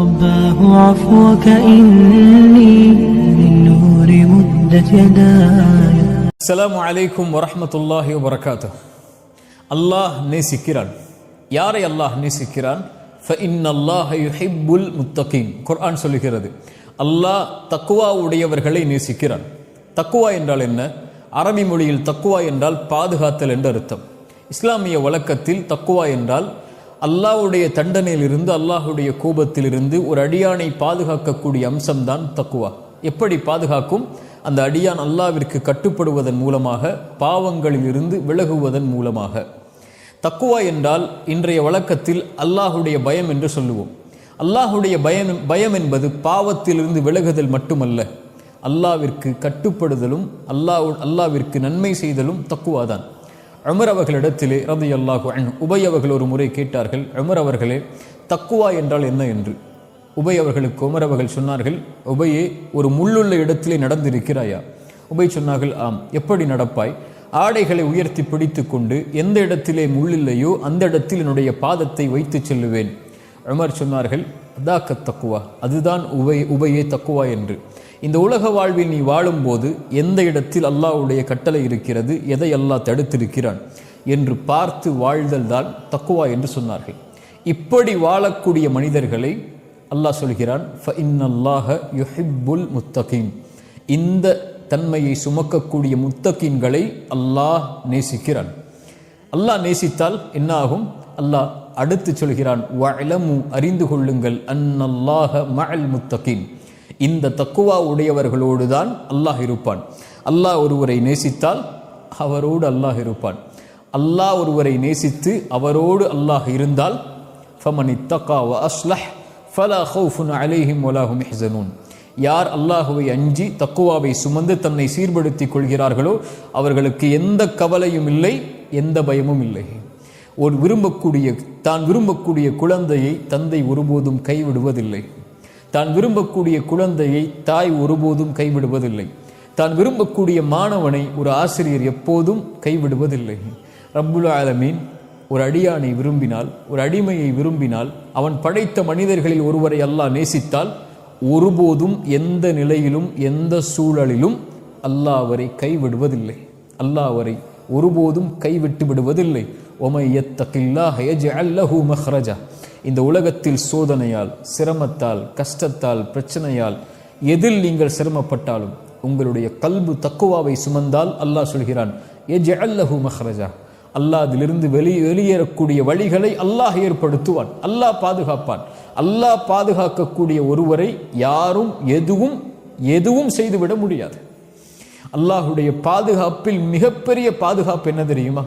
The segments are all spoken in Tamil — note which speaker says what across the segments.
Speaker 1: رباه عفوك إني من نور مدت يداي.
Speaker 2: السلام عليكم ورحمة الله وبركاته. அல்லாஹ் நேசிக்கிறான். யாரை அல்லாஹ் நேசிக்கிறான்? فإن الله يحب المتقين. குர்ஆன் சொல்லுகிறது, அல்லாஹ் தக்வா உடையவர்களை நேசிக்கிறான். தக்வா என்றால் என்ன? அரபி மொழியில் தக்வா என்றால் பாதுகாத்தல் என்று அர்த்தம். இஸ்லாமிய வழக்கத்தில் தக்வா என்றால் அல்லாஹ்வுடைய தண்டனையிலிருந்து, அல்லாஹ்வுடைய கோபத்திலிருந்து ஒரு அடியானை பாதுகாக்கக்கூடிய அம்சம்தான் தக்வா. எப்படி பாதுகாக்கும்? அந்த அடியான் அல்லாஹ்விற்கு கட்டுப்படுவதன் மூலமாக, பாவங்களிலிருந்து விலகுவதன் மூலமாக. தக்குவா என்றால் இன்றைய வழக்கத்தில் அல்லாஹுடைய பயம் என்று சொல்லுவோம். அல்லாஹுடைய பயம் என்பது பாவத்திலிருந்து விலகுதல் மட்டுமல்ல, அல்லாஹ்விற்கு கட்டுப்படுதலும் அல்லாஹ்விற்கு நன்மை செய்தலும் தக்குவா தான். உமர் அவர்களிடத்திலே ரலியல்லாஹு அன்ஹு உபை அவர்கள் ஒரு முறை கேட்டார்கள், உமர் அவர்களே, தக்குவா என்றால் என்ன என்று. உபை அவர்களுக்கு உமர் அவர்கள் சொன்னார்கள், உபையே, ஒரு முள்ளுள்ள இடத்திலே நடந்திருக்கிறாயா? உபை சொன்னார்கள், ஆம். எப்படி நடப்பாய்? ஆடைகளை உயர்த்தி பிடித்து கொண்டு எந்த இடத்திலே முள்ளில்லையோ அந்த இடத்தில் என்னுடைய பாதத்தை வைத்து செல்லுவேன். உமர் சொன்னார்கள், அதாக்க தக்குவா, அதுதான் உபையே தக்குவா என்று. இந்த உலக வாழ்வில் நீ வாழும்போது எந்த இடத்தில் அல்லாஹ்வுடைய கட்டளை இருக்கிறது, எதை அல்லாஹ் தடுத்திருக்கிறான் என்று பார்த்து வாழ்தல் தான் தக்குவா என்று சொன்னார்கள். இப்படி வாழக்கூடிய மனிதர்களை அல்லாஹ் சொல்கிறான், ஃபஇன்னல்லாஹ யுஹிப்புல் முத்தகீன். இந்த தன்மையை சுமக்கக்கூடிய முத்தகீன்களை அல்லாஹ் நேசிக்கிறான். அல்லாஹ் நேசித்தால் என்ன ஆகும்? அல்லாஹ் அடுத்து சொல்கிறான், வஅலமு, அறிந்து கொள்ளுங்கள், அன்னல்லாஹ மஅல் முத்தகீன். இந்த தக்குவா உடையவர்களோடு தான் அல்லாஹ் இருப்பான். அல்லாஹ் ஒருவரை நேசித்தால் அவரோடு அல்லாஹ் இருப்பான். அல்லாஹ் ஒருவரை நேசித்து அவரோடு அல்லாஹ் இருந்தால், ஃபமன் இத்தகா வ அஸ்லஹ் ஃபலா ஹௌஃபுன் அலைஹிம் வலா ஹும் யஹ்ஸனூன். யார் அல்லாஹுவை அஞ்சி தக்குவாவை சுமந்து தன்னை சீர்படுத்திக் கொள்கிறார்களோ அவர்களுக்கு எந்த கவலையும் இல்லை, எந்த பயமும் இல்லை. தான் விரும்பக்கூடிய குழந்தையை தந்தை ஒருபோதும் கைவிடுவதில்லை. தான் விரும்பக்கூடிய குழந்தையை தாய் ஒருபோதும் கைவிடுவதில்லை. தான் விரும்பக்கூடிய மாணவனை ஒரு ஆசிரியர் எப்போதும் கைவிடுவதில்லை. ரப்புல் ஆலமீன் ஒரு அடியானை விரும்பினால், ஒரு அடிமையை விரும்பினால், அவன் படைத்த மனிதர்களில் ஒருவரை அல்லாஹ் நேசித்தால் ஒருபோதும் எந்த நிலையிலும் எந்த சூழலிலும் அல்லாஹ் அவரை கைவிடுவதில்லை. அல்லாஹ் அவரை ஒருபோதும் கைவிட்டு விடுவதில்லை. ஒமை யத்தகில்லாஹ யஜ்அல் லஹு மக்ரஜா. இந்த உலகத்தில் சோதனையால், சிரமத்தால், கஷ்டத்தால், பிரச்சனையால் எதில் நீங்கள் சிரமப்பட்டாலும் உங்களுடைய கல்பு தக்குவாவை சுமந்தால் அல்லாஹ் சொல்கிறான், யஜ்அல் லஹு மக்ரஜா. அல்லாஹ் அதிலிருந்து வெளியேறக்கூடிய வழிகளை அல்லாஹ் ஏற்படுத்துவான், அல்லாஹ் பாதுகாப்பான். அல்லாஹ் பாதுகாக்கக்கூடிய ஒருவரை யாரும் எதுவும் செய்துவிட முடியாது. அல்லாஹுடைய பாதுகாப்பில் மிகப்பெரிய பாதுகாப்பு என்ன தெரியுமா?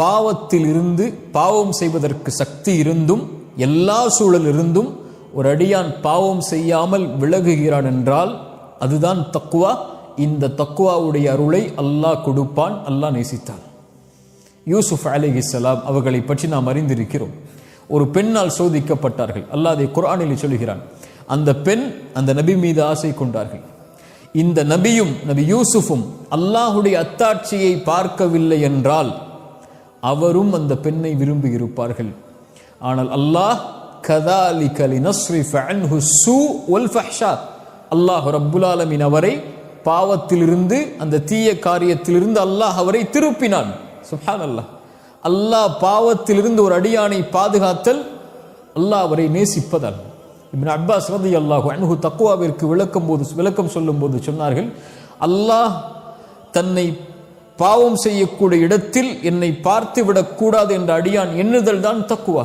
Speaker 2: பாவத்தில் இருந்து, பாவம் செய்வதற்கு சக்தி இருந்தும், எல்லா சூழல் இருந்தும் ஒரு அடியான் பாவம் செய்யாமல் விலகுகிறான் என்றால் அதுதான் தக்குவா. இந்த தக்குவாவுடைய அருளை அல்லாஹ் கொடுப்பான், அல்லாஹ் நேசித்தான். யூசுப் அலைஹிஸ்ஸலாம் அவர்களை பற்றி நாம் அறிந்திருக்கிறோம். ஒரு பெண்ணால் சோதிக்கப்பட்டார்கள். அல்லாஹ் அதை குர்ஆனில் சொல்கிறான். அந்த பெண் அந்த நபி மீது ஆசை கொண்டார்கள். இந்த நபியும் நபி யூசுஃபும் அல்லாஹுடைய அத்தாட்சியை பார்க்கவில்லை என்றால் அவரும் அந்த பெண்ணை விரும்பி இருப்பார்கள். ஆனால் அல்லாஹ் கதாலிக லினஸ்ரிஃப அன்ஹு ஸூ வல் ஃபஹ்ஷா, அல்லாஹ் ரப்புல் ஆலமீன் அவரை பாவத்திலிருந்து, அந்த தீய காரியத்திலிருந்து அல்லாஹ் அவரை திருப்பினான். சுப்ஹானல்லாஹ். அல்லாஹ் பாவத்திலிருந்து ஒரு அடியானை பாதுகாத்தல் அல்லாஹ் அவரை நேசிப்பதால். இப்னு அப்பாஸ் ரலியல்லாஹு அன்ஹு தக்வாவிற்கு விளக்கம் சொல்லும் போது சொன்னார்கள், அல்லாஹ் தன்னை பாவம் செய்யக்கூடிய இடத்தில் என்னை பார்த்து விடக்கூடாது என்ற அடியான் எண்ணுதல் தான் தக்குவா.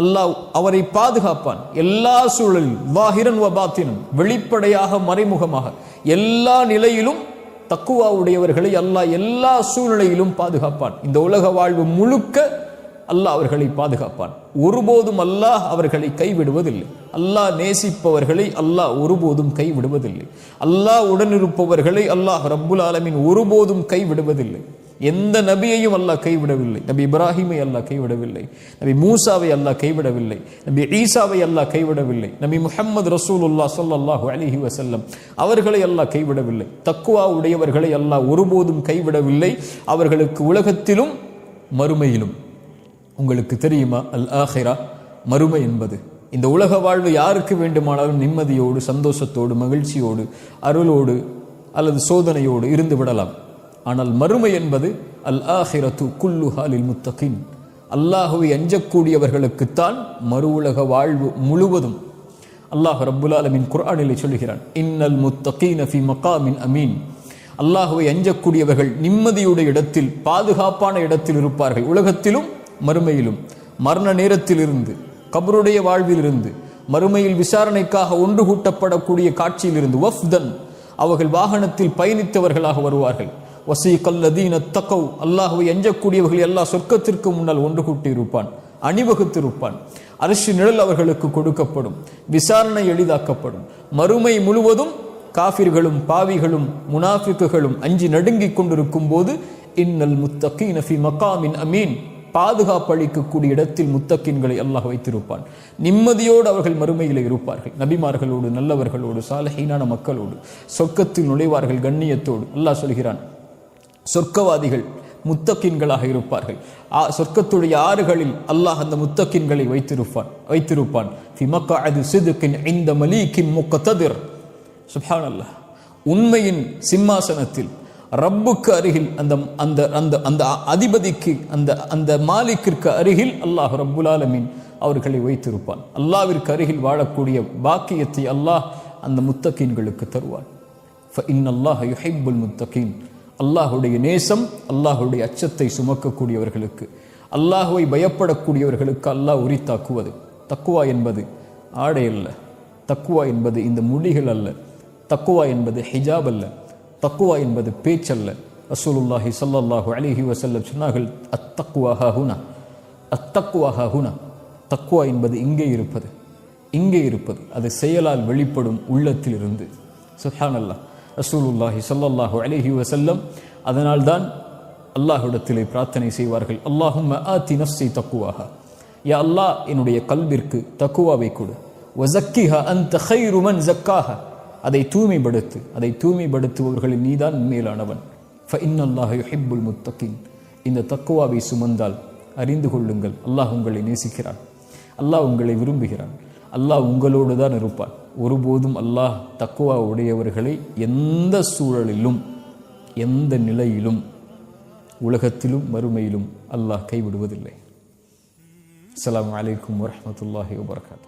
Speaker 2: அல்லாஹ் அவரை பாதுகாப்பான் எல்லா சூழலில், வாஹிரன் வ பாத்தினன், வெளிப்படையாக மறைமுகமாக எல்லா நிலையிலும் தக்குவா உடையவர்களை அல்லாஹ் எல்லா சூழ்நிலையிலும் பாதுகாப்பான். இந்த உலக வாழ்வு முழுக்க அல்லாஹ் அவர்களை பாதுகாப்பான். ஒருபோதும் அல்லாஹ் அவர்களை கைவிடுவதில்லை. அல்லாஹ் நேசிப்பவர்களை அல்லாஹ் ஒருபோதும் கைவிடுவதில்லை. அல்லாஹ் உடனிருப்பவர்களை அல்லாஹ் ரப்புல் ஆலமீன் ஒருபோதும் கைவிடுவதில்லை. எந்த நபியையும் அல்லாஹ் கைவிடவில்லை. நபி இப்ராஹிமை அல்லாஹ் கைவிடவில்லை. நபி மூசாவை அல்லாஹ் கைவிடவில்லை. நபி ஈசாவை அல்லாஹ் கைவிடவில்லை. நபி முஹம்மது ரசூலுல்லாஹ் ஸல்லல்லாஹு அலைஹி வஸல்லம் அவர்களை அல்லாஹ் கைவிடவில்லை. தக்வா உடையவர்களை அல்லாஹ் ஒருபோதும் கைவிடவில்லை. அவர்களுக்கு உலகத்திலும் மறுமையிலும். உங்களுக்கு தெரியுமா, அல் ஆஹிரா, மறுமை என்பது இந்த உலக வாழ்வு யாருக்கு வேண்டுமானாலும் நிம்மதியோடு, சந்தோஷத்தோடு, மகிழ்ச்சியோடு, அருளோடு அல்லது சோதனையோடு இருந்து விடலாம். ஆனால் மறுமை என்பது அல் ஆஹிரத்து குல்லுஹா லில் முத்தகீன், அல்லாஹுவை அஞ்சக்கூடியவர்களுக்குத்தான் மறு உலக வாழ்வு முழுவதும். அல்லாஹ் ரப்புல் ஆலமீன் குர்ஆனிலே சொல்கிறான், இன்னல் முத்தகீன ஃபீ மகாமின் அமீன், அல்லாஹுவை அஞ்சக்கூடியவர்கள் நிம்மதியுடைய இடத்தில், பாதுகாப்பான இடத்தில் இருப்பார்கள். உலகத்திலும் மறுமையிலும், மரண நேரத்திலிருந்து, கபருடைய வாழ்விலிருந்து, மறுமையில் விசாரணைக்காக ஒன்று கூட்டப்படக்கூடிய காட்சியிலிருந்து, வஃப்தன் அவர்கள் வாகனத்தில் பயணித்தவர்களாக வருவார்கள். வஸீகல்லதீன தகவ், அல்லாஹுவை அஞ்சக்கூடியவர்கள் அல்லாஹ் சொர்க்கத்திற்கு முன்னால் ஒன்று கூட்டி இருப்பான், அணிவகுத்திருப்பான். அர்ஷ் நிழல் அவர்களுக்கு கொடுக்கப்படும், விசாரணை எளிதாக்கப்படும். மறுமை முழுவதும் காஃபிர்களும் பாவிகளும் முனாஃபிக்குகளும் அஞ்சி நடுங்கிக் கொண்டிருக்கும் போது இன்னல் முத்தகீன ஃபீ மகாமின் அமீன், பாதுகாப்பளிக்கக்கூடிய இடத்தில் முத்தகீன்களை அல்லாஹ் வைத்திருப்பான். நிம்மதியோடு அவர்கள் மறுமையில் இருப்பார்கள். நபிமார்களோடு, நல்லவர்களோடு, சாலிஹீனான மக்களோடு சொர்க்கத்தில் நுழைவார்கள் கண்ணியத்தோடு. அல்லாஹ் சொல்கிறான், சொர்க்கவாதிகள் முத்தகீன்களாக இருப்பார்கள். சொர்க்கத்துடைய ஆறுகளில் அல்லாஹ் அந்த முத்தகீன்களை வைத்திருப்பான். ஃபி மக்அதி சித்கின் இன்த மலீகின் முக்ததிர். சுப்ஹானல்லாஹ், உண்மையின் சிம்மாசனத்தில் ரப்புக்கு அருகில், அந்த அந்த அந்த அந்த அதிபதிக்கு, அந்த அந்த மாலிக்கிற்கு அருகில் அல்லாஹ் ரப்புல் ஆலமீன் அவர்களை வைத்திருப்பான். அல்லாஹ்விற்கு அருகில் வாழக்கூடிய பாக்கியத்தை அல்லாஹ் அந்த முத்தகீன்களுக்கு தருவான். ஃபஇன்னல்லாஹ யுஹிப்புல் முத்தகீன், அல்லாஹுடைய நேசம், அல்லாஹுடைய அச்சத்தை சுமக்கக்கூடியவர்களுக்கு, அல்லாஹுவை பயப்படக்கூடியவர்களுக்கு அல்லாஹ் உரித்தாக்குவது. தக்குவா என்பது ஆடை அல்ல, தக்குவா என்பது இந்த முடிகள் அல்ல, தக்குவா என்பது ஹிஜாப் அல்ல, தக்குவா என்பது பேச்சல்ல. ரசூலுல்லாஹி ஸல்லல்லாஹு அலைஹி வஸல்லம் சொன்னார்கள், அத்தக்குவா ஹுனா, அத்தக்குவா ஹுனா, தக்குவா என்பது இங்கே இருப்பது, இங்கே இருப்பது, அது செயலால் வெளிப்படும் உள்ளத்தில் இருந்து. சுப்ஹானல்லாஹ், ரசூலுல்லாஹி ஸல்லல்லாஹு அலைஹி வஸல்லம் அதனால்தான் அல்லாஹ்விடத்திலே பிரார்த்தனை செய்வார்கள், அல்லாஹும்ம ஆதி நஃப்ஸி தக்குவாஹா, யா அல்லாஹ் என்னுடைய கல்விற்கு தக்குவாவை கொடு. வஸக்கிஹா அன்த கைரு மன் ஸக்காஹா, அதை தூய்மைப்படுத்து, அதை தூய்மைப்படுத்துபவர்களில் நீதான் மேலானவன். ஃபஇன்னல்லாஹ யுஹிப்புல் முத்தகீன், இந்த தக்குவாவை சுமந்தால் அறிந்து கொள்ளுங்கள், அல்லாஹ் உங்களை நேசிக்கிறான், அல்லாஹ் உங்களை விரும்புகிறான், அல்லாஹ் உங்களோடு தான் இருப்பான். ஒருபோதும் அல்லாஹ் தக்குவா உடையவர்களை எந்த சூழலிலும், எந்த நிலையிலும், உலகத்திலும் மறுமையிலும் அல்லாஹ் கைவிடுவதில்லை. அஸ்ஸலாமு அலைக்கும் வரஹ்மத்துல்லாஹி வபரகாத்துஹு.